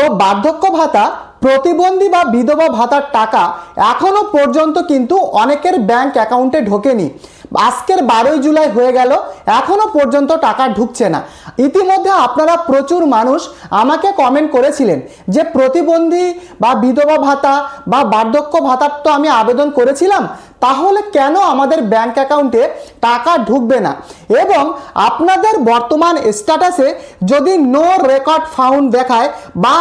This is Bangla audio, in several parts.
তো বার্ধক্য ভাতা, প্রতিবন্ধী বা বিধবা ভাতার টাকা এখনো পর্যন্ত কিন্তু অনেকের ব্যাংক অ্যাকাউন্টে ঢোকেনি। আজকের 12ই জুলাই হয়ে গেল, এখনো পর্যন্ত টাকা ঢুকছে না। ইতিমধ্যে আপনারা প্রচুর মানুষ আমাকে কমেন্ট করেছিলেন যে প্রতিবন্ধী বা বিধবা ভাতা বা বার্ধক্য ভাতার তো আমি আবেদন করেছিলাম, তাহলে কেন আমাদের ব্যাংক অ্যাকাউন্টে টাকা ঢুকবে না, এবং আপনাদের বর্তমান স্ট্যাটাসে যদি নো রেকর্ড ফাউন্ড দেখায় বা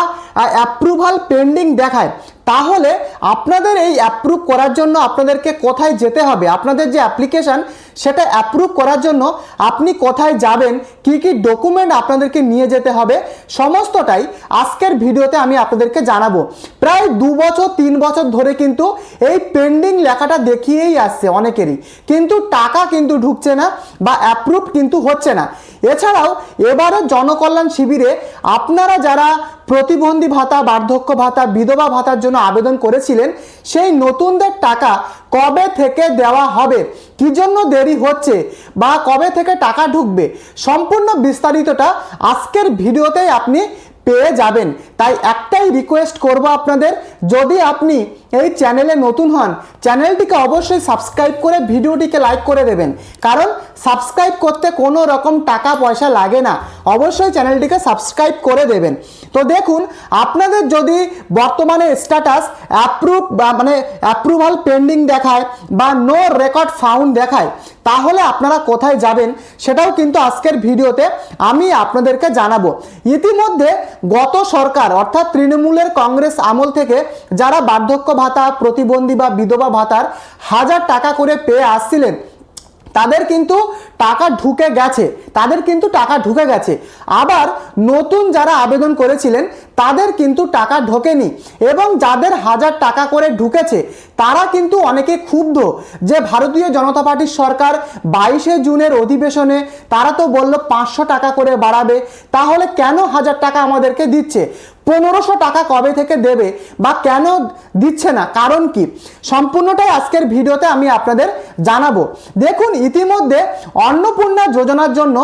অ্যাপ্রুভাল পেন্ডিং দেখায়, তাহলে আপনাদের এই অ্যাপ্রুভ করার জন্য আপনাদেরকে কোথায় যেতে হবে, আপনাদের যে অ্যাপ্লিকেশান সেটা অ্যাপ্রুভ করার জন্য আপনি কোথায় যাবেন, কি কি ডকুমেন্ট আপনাদেরকে নিয়ে যেতে হবে, সমস্তটাই আজকের ভিডিওতে আমি আপনাদেরকে জানাবো। প্রায় 2 বছর 3 বছর ধরে কিন্তু এই পেন্ডিং লেখাটা দেখিয়েই আসছে অনেকেরই, কিন্তু টাকা কিন্তু ঢুকছে না বা অ্যাপ্রুভ কিন্তু হচ্ছে না। এছাড়াও এবারে জনকল্যাণ শিবিরে আপনারা যারা প্রতিবন্ধী ভাতা, বার্ধক্য ভাতা, বিধবা ভাতার জন্য আবেদন করেছিলেন, সেই নতুনদের টাকা কবে থেকে দেওয়া হবে, কি জন্য দেরি হচ্ছে বা কবে থেকে টাকা ঢুকবে, সম্পূর্ণ বিস্তারিতটা আজকের ভিডিওতেই আপনি পেয়ে যাবেন। তাই একটাই রিকোয়েস্ট করব আপনাদের, যদি আপনি এই চ্যানেলে নতুন হন, চ্যানেলটিকে অবশ্যই সাবস্ক্রাইব করে ভিডিওটিকে লাইক করে দেবেন, কারণ সাবস্ক্রাইব করতে কোনো রকম টাকা পয়সা লাগে না। অবশ্যই চ্যানেলটিকে সাবস্ক্রাইব করে দেবেন। তো দেখুন, আপনাদের যদি বর্তমানে স্ট্যাটাস অ্যাপ্রুভ বা অ্যাপ্রুভাল পেন্ডিং দেখায় বা নো রেকর্ড ফাউন্ড দেখায়, তাহলে আপনারা কোথায় যাবেন সেটাও কিন্তু আজকের ভিডিওতে আমি আপনাদেরকে জানাবো। ইতিমধ্যে গত সরকার অর্থাৎ তৃণমূলের কংগ্রেস আমল থেকে যারা বার্ধক্য ভাতা, প্রতিবন্ধী বা বিধবা ভাতার 1000 টাকা করে পেয়ে আসছিলেন, তাদের কিন্তু টাকা ঢুকে গেছে, আবার নতুন যারা আবেদন করেছিলেন তাদের কিন্তু টাকা ঢোকেনি, এবং যাদের 1000 টাকা করে ঢুকেছে তারা কিন্তু অনেকে ক্ষুব্ধ যে ভারতীয় জনতা পার্টির সরকার 22শে জুনের অধিবেশনে তারা তো বলল 500 টাকা করে বাড়াবে, তাহলে কেন 1000 টাকা আমাদেরকে দিচ্ছে, 1500 টাকা কবে থেকে দেবে বা কেন দিচ্ছে না, কারণ কি, সম্পূর্ণটাই আজকের ভিডিওতে আমি আপনাদের জানাবো। দেখুন, ইতিমধ্যে অন্নপূর্ণা যোজনার জন্য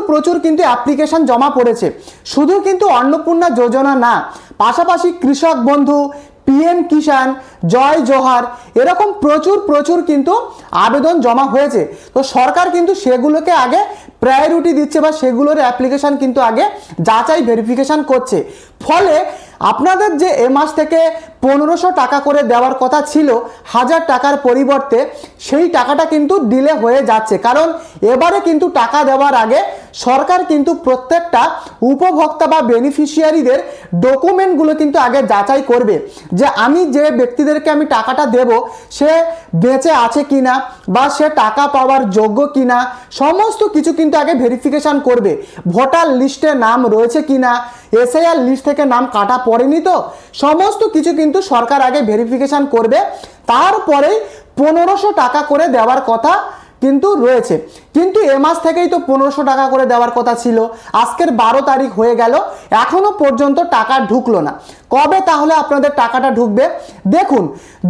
প্রচুর কিন্তু অ্যাপ্লিকেশন জমা পড়েছে। শুধু কিন্তু অন্নপূর্ণা যোজনা না, পাশাপাশি কৃষক বন্ধু, পিএম কিষাণ, জয় জোহার, এরকম প্রচুর কিন্তু আবেদন জমা হয়েছে। তো সরকার কিন্তু সেগুলোকে আগে প্রায়োরিটি দিচ্ছে বা সেগুলোর অ্যাপ্লিকেশন কিন্তু আগে যাচাই ভেরিফিকেশন করছে। ফলে আপনাদের যে এ মাস থেকে 1500 টাকা করে দেওয়ার কথা ছিল 1000 টাকার পরিবর্তে, সেই টাকাটা কিন্তু ডিলে হয়ে যাচ্ছে, কারণ এবারে কিন্তু টাকা দেওয়ার আগে সরকার কিন্তু প্রত্যেকটা উপভোক্তা বা বেনিফিশিয়ারিদের ডকুমেন্টগুলো কিন্তু আগে যাচাই করবে যে আমি যে ব্যক্তিদেরকে আমি টাকাটা দেব সে বেঁচে আছে কিনা বা সে টাকা পাওয়ার যোগ্য কিনা, সমস্ত কিছু কিন্তু আগে ভেরিফিকেশন করবে। ভোটার লিস্টে নাম রয়েছে কিনা, এসআইআর লিস্ট থেকে নাম কাটা পড়েনি তো, সমস্ত কিছু কিন্তু সরকার আগে ভেরিফিকেশন করবে, তারপরেই 1500 টাকা করে দেওয়ার কথা কিন্তু রয়েছে। কিন্তু এ মাস থেকেই তো 1500 টাকা করে দেওয়ার কথা ছিল, আজকের 12 তারিখ হয়ে গেল, এখনো পর্যন্ত টাকা ঢুকলো না। কবে তাহলে আপনাদের টাকাটা ঢুকবে? দেখুন,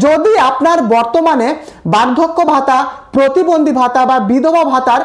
যদি আপনার বর্তমানে বার্ধক্য ভাতা, প্রতিবন্ধী ভাতা বা বিধবা ভাতার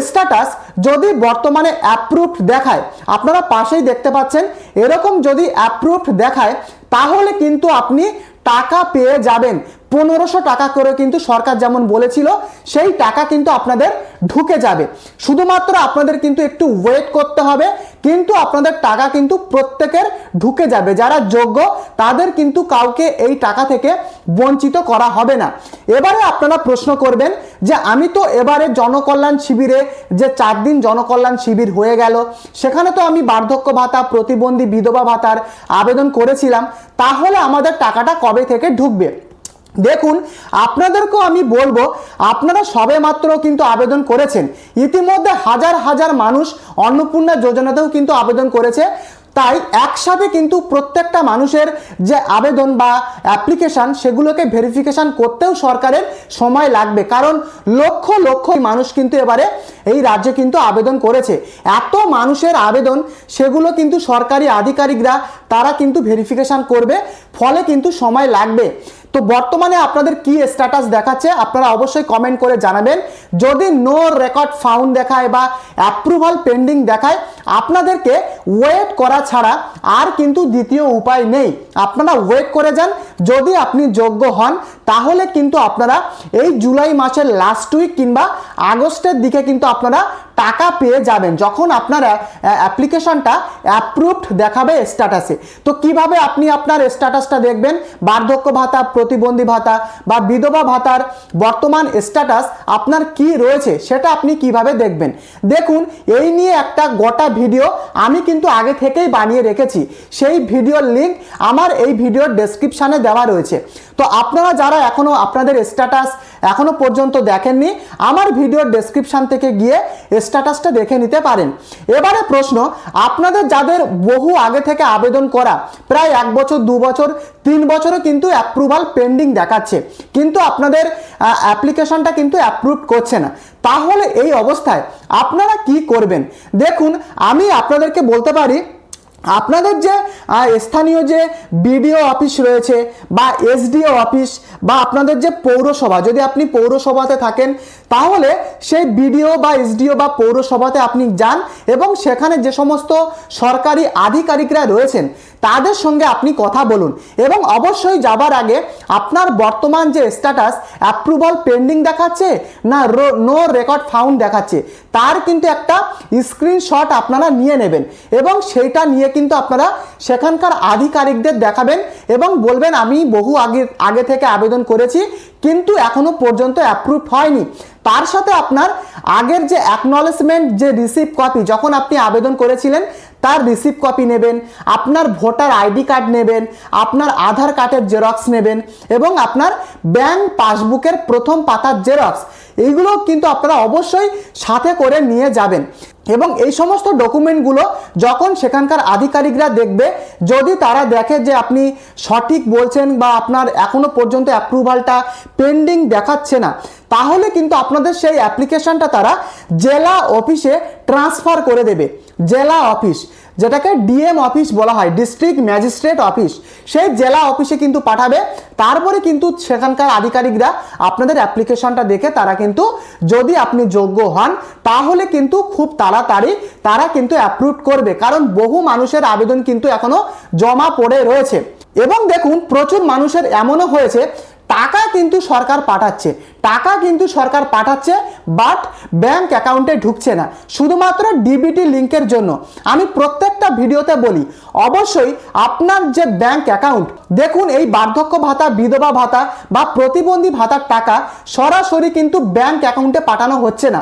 স্ট্যাটাস যদি বর্তমানে অ্যাপ্রুভড দেখায়, আপনারা পাশেই দেখতে পাচ্ছেন এরকম যদি অ্যাপ্রুভড দেখায়, তাহলে কিন্তু আপনি টাকা পেয়ে যাবেন। 1500 টাকা করে কিন্তু সরকার যেমন বলেছিল, সেই টাকা কিন্তু আপনাদের ঢুকে যাবে। শুধুমাত্র আপনাদের কিন্তু একটু ওয়েট করতে হবে, কিন্তু আপনাদের টাকা কিন্তু প্রত্যেকের ঢুকে যাবে। যারা যোগ্য তাদের কিন্তু কাউকে এই টাকা থেকে বঞ্চিত করা হবে না। এবারে আপনারা প্রশ্ন করবেন যে আমি তো এবারে জনকল্যাণ শিবিরে যে 4 দিন জনকল্যাণ শিবির হয়ে গেল, সেখানে তো আমি বার্ধক্য ভাতা, প্রতিবন্ধী, বিধবা ভাতার আবেদন করেছিলাম, তাহলে আমাদের টাকাটা কবে থেকে ঢুকবে? দেখুন, আপনাদেরকেও আমি বলবো, আপনারা সবে মাত্র কিন্তু আবেদন করেছেন, ইতিমধ্যে হাজার মানুষ অন্নপূর্ণা যোজনাতেও কিন্তু আবেদন করেছে। তাই একসাথে কিন্তু প্রত্যেকটা মানুষের যে আবেদন বা অ্যাপ্লিকেশান সেগুলোকে ভেরিফিকেশান করতেও সরকারের সময় লাগবে, কারণ লক্ষ মানুষ কিন্তু এবারে এই রাজ্যে কিন্তু আবেদন করেছে। এত মানুষের আবেদন, সেগুলো কিন্তু সরকারি আধিকারিকরা তারা কিন্তু ভেরিফিকেশন করবে, ফলে কিন্তু সময় লাগবে। তো বর্তমানে আপনাদের কি স্ট্যাটাস দেখাচ্ছে আপনারা অবশ্যই কমেন্ট করে জানাবেন। যদি নো রেকর্ড ফাউন্ড দেখায় বা অ্যাপ্রুভাল পেন্ডিং দেখায়, আপনাদেরকে ওয়েট করা ছাড়া আর কিন্তু দ্বিতীয় উপায় নেই। আপনারা ওয়েট করে যান। যদি আপনি যোগ্য হন তাহলে কিন্তু আপনারা এই জুলাই মাসের লাস্ট উইক কিংবা আগস্টের দিকে কিন্তু আপনারা টাকা পেয়ে যাবেন, যখন আপনারা অ্যাপ্লিকেশনটা অ্যাপ্রুভড দেখাবে স্ট্যাটাসে। তো কিভাবে আপনি আপনার স্ট্যাটাসটা দেখবেন, বার্ধক্য ভাতা, প্রতিবন্ধী ভাতা বা বিধবা ভাতার বর্তমান স্ট্যাটাস আপনার কি রয়েছে সেটা আপনি কিভাবে দেখবেন? দেখুন, এই নিয়ে একটা গোটা ভিডিও আমি কিন্তু আগে থেকেই বানিয়ে রেখেছি। সেই ভিডিওর লিঙ্ক আমার এই ভিডিওর ডেসক্রিপশানে দেওয়া রয়েছে। তো আপনারা যারা এখনো আপনাদের স্ট্যাটাস এখনো পর্যন্ত দেখেননি, আমার ভিডিওর ডেসক্রিপশান থেকে গিয়ে স্ট্যাটাসটা দেখে নিতে পারেন। এবারে প্রশ্ন, আপনাদের যাদের বহু আগে থেকে আবেদন করা, প্রায় 1 বছর 2 বছর 3 বছরও কিন্তু অ্যাপ্রুভাল পেন্ডিং দেখাচ্ছে, কিন্তু আপনাদের অ্যাপ্লিকেশনটা কিন্তু অ্যাপ্রুভ করছে না, তাহলে এই অবস্থায় আপনারা কি করবেন? দেখুন, আমি আপনাদেরকে বলতে পারি, আপনাদের যে স্থানীয় যে বিডিও অফিস রয়েছে বা এসডিও অফিস বা আপনাদের যে পৌরসভা, যদি আপনি পৌরসভাতে থাকেন তাহলে সেই বিডিও বা এসডিও বা পৌরসভাতে আপনি যান এবং সেখানে যে সমস্ত সরকারি আধিকারিকরা রয়েছেন তাদের সঙ্গে আপনি কথা বলুন। এবং অবশ্যই যাবার আগে আপনার বর্তমান যে স্ট্যাটাস অ্যাপ্রুভাল পেন্ডিং দেখাচ্ছে না নো রেকর্ড ফাউন্ড দেখাচ্ছে, তার কিন্তু একটা স্ক্রিনশট আপনারা নিয়ে নেবেন এবং সেইটা নিয়ে কিন্তু আপনারা সেখানকার আধিকারিকদের দেখাবেন এবং বলবেন আমি বহু আগে থেকে আবেদন করেছি কিন্তু এখনো পর্যন্ত অ্যাপ্রুভ হয়নি। তার সাথে আপনার আগের যে অ্যাকনলেজমেন্ট যে রিসিভ কপি, যখন আপনি আবেদন করেছিলেন তার রিসিভ কপি নেবেন, আপনার ভোটার আইডি কার্ড নেবেন, আপনার আধার কার্ডের জেরক্স নেবেন এবং আপনার ব্যাংক পাসবুকের প্রথম পাতার জেরক্স, এইগুলো কিন্তু আপনারা অবশ্যই সাথে করে নিয়ে যাবেন। এবং এই সমস্ত ডকুমেন্টগুলো যখন সেখানকার আধিকারিকরা দেখবে, যদি তারা দেখে যে আপনি সঠিক বলছেন বা আপনার এখনো পর্যন্ত অ্যাপ্রুভালটা পেন্ডিং দেখাচ্ছে না, তাহলে কিন্তু আপনাদের সেই অ্যাপ্লিকেশনটা তারা জেলা অফিসে ট্রান্সফার করে দেবে। জেলা অফিস, যেটাকে ডিএম অফিস বলা হয়, ডিস্ট্রিক্ট ম্যাজিস্ট্রেট অফিস, সেই জেলা অফিসে কিন্তু পাঠাবে। তারপরে কিন্তু সেখানকার আধিকারিকরা আপনাদের অ্যাপ্লিকেশনটা দেখে তারা কিন্তু, যদি আপনি যোগ্য হন তাহলে কিন্তু খুব তাড়াতাড়ি তারা কিন্তু অ্যাপ্রুভ করবে, কারণ বহু মানুষের আবেদন কিন্তু এখনো জমা পড়ে রয়েছে। এবং দেখুন, প্রচুর মানুষের এমনও হয়েছে টাকা কিন্তু সরকার পাঠাচ্ছে বাট ব্যাংক অ্যাকাউন্টে ঢুকছে না, শুধুমাত্র ডিবিটি লিঙ্কের জন্য। আমি প্রত্যেকটা ভিডিওতে বলি, অবশ্যই আপনার যে ব্যাংক অ্যাকাউন্ট, দেখুন এই বার্ধক্য ভাতা, বিধবা ভাতা বা প্রতিবন্ধী ভাতার টাকা সরাসরি কিন্তু ব্যাংক অ্যাকাউন্টে পাঠানো হচ্ছে না।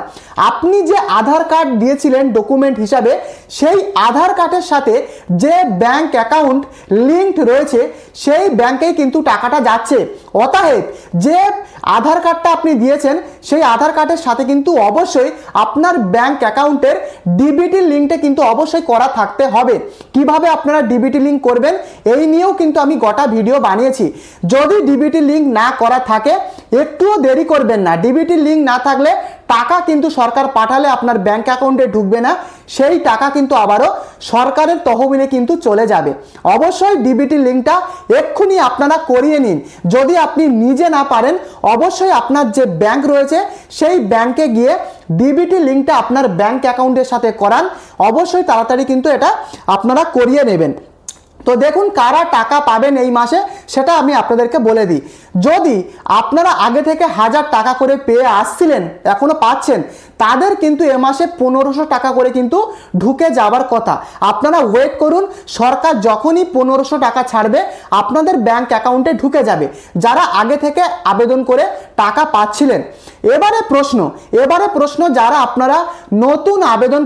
আপনি যে আধার কার্ড দিয়েছিলেন ডকুমেন্ট হিসাবে, সেই আধার কার্ডের সাথে যে ব্যাংক অ্যাকাউন্ট লিঙ্কড রয়েছে সেই ব্যাংকেই কিন্তু টাকাটা যাচ্ছে। অতএব যে আধার কার্ডটা আপনি দিয়েছেন সেই আধার কার্ডের সাথে কিন্তু অবশ্যই আপনার ব্যাংক অ্যাকাউন্টের ডিবিটি লিঙ্কটা কিন্তু অবশ্যই করা থাকতে হবে। কিভাবে আপনারা ডিবিটি লিঙ্ক করবেন এই নিয়েও কিন্তু আমি গোটা ভিডিও বানিয়েছি। যদি ডিবিটি লিঙ্ক না করা থাকে একটুও দেরি করবেন না। ডিবিটি লিঙ্ক না থাকলে টাকা কিন্তু সরকার পাঠালে আপনার ব্যাংক অ্যাকাউন্টে ঢুকবে না, সেই টাকা কিন্তু আবারও সরকারের তহবিলে কিন্তু চলে যাবে। অবশ্যই ডিবিটি লিঙ্কটা এক্ষুনি আপনারা করিয়ে নিন। যদি আপনি নিজে না পারেন, অবশ্যই আপনার যে ব্যাংক রয়েছে সেই ব্যাংকে গিয়ে ডিবিটি লিঙ্কটা আপনার ব্যাংক অ্যাকাউন্টের সাথে করান। অবশ্যই তাড়াতাড়ি কিন্তু এটা আপনারা করিয়ে নেবেন। তো দেখুন, কারা টাকা পাবেন এই মাসে সেটা আমি আপনাদেরকে বলে দিই। যদি আপনারা আগে থেকে 1000 টাকা করে পেয়ে আসছিলেন, এখনো পাচ্ছেন, তাদের কিন্তু এ মাসে 1500 টাকা করে কিন্তু ঢুকে যাবার কথা। আপনারা ওয়েট করুন, সরকার যখনই 1500 টাকা ছাড়বে আপনাদের ব্যাংক অ্যাকাউন্টে ঢুকে যাবে, যারা আগে থেকে আবেদন করে টাকা পাচ্ছিলেন। এবারে প্রশ্ন, যারা আপনারা নতুন আবেদন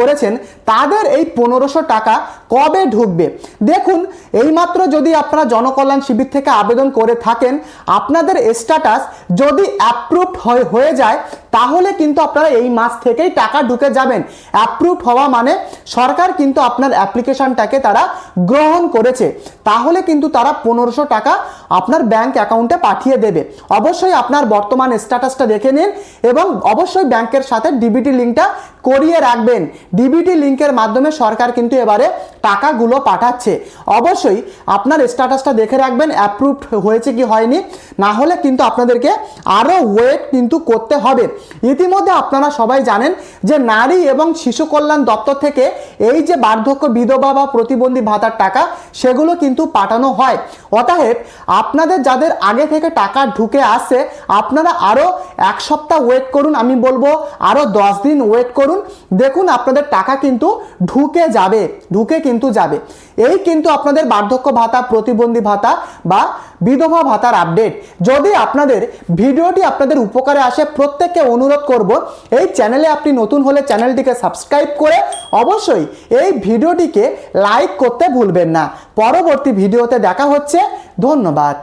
করেছেন তাদের এই 1500 টাকা কবে ঢুকবে? দেখুন, এইমাত্র যদি আপনারা জনকল্যাণ শিবির থেকে আবেদন করে থাকেন, আপনাদের স্ট্যাটাস যদি অ্যাপ্রুভড হয়ে যায় তাহলে কিন্তু আপনারা এই মাস থেকেই টাকা ঢুকে যাবেন। অ্যাপ্রুভড হওয়া মানে সরকার কিন্তু আপনার অ্যাপ্লিকেশনটাকে তারা গ্রহণ করেছে, তাহলে কিন্তু তারা 1500 টাকা আপনার ব্যাংক অ্যাকাউন্টে পাঠিয়ে দেবে। অবশ্যই আপনার বর্তমান স্ট্যাটাসটা দেখে নিন এবং অবশ্যই ব্যাংকের সাথে ডিবিটি লিঙ্কটা করিয়ে রাখবেন। ডিবিটি লিঙ্কের মাধ্যমে সরকার কিন্তু এবারে টাকাগুলো পাঠাচ্ছে। অবশ্যই আপনার স্ট্যাটাসটা দেখে রাখবেন অ্যাপ্রুভড হয়েছে কি হয়নি, না হলে কিন্তু আপনাদেরকে আরও ওয়েট কিন্তু করতে হবে। ইতিমধ্যে আপনারা সবাই জানেন যে নারী এবং শিশু কল্যাণ দপ্তর থেকে এই যে বার্ধক্য বিধবা বা প্রতিবন্ধী ভাতার টাকা সেগুলো কিন্তু পাঠানো হয়। অতএব আপনাদের যাদের আগে থেকে টাকা ঢুকে আসছে আপনারা আরও এক সপ্তাহ ওয়েট করুন, আমি বলবো আরও 10 দিন ওয়েট করুন, দেখুন আপনাদের টাকা কিন্তু ঢুকে যাবে। এই কিন্তু আপনাদের বার্ধক্য ভাতা, প্রতিবন্ধী ভাতা বা বিধবা ভাতার আপডেট। যদি আপনাদের ভিডিওটি আপনাদের উপকারে আসে, প্রত্যেককে অনুরোধ করব এই চ্যানেলে আপনি নতুন হলে চ্যানেলটিকে সাবস্ক্রাইব করে অবশ্যই এই ভিডিওটিকে লাইক করতে ভুলবেন না। পরবর্তী ভিডিওতে দেখা হচ্ছে, ধন্যবাদ।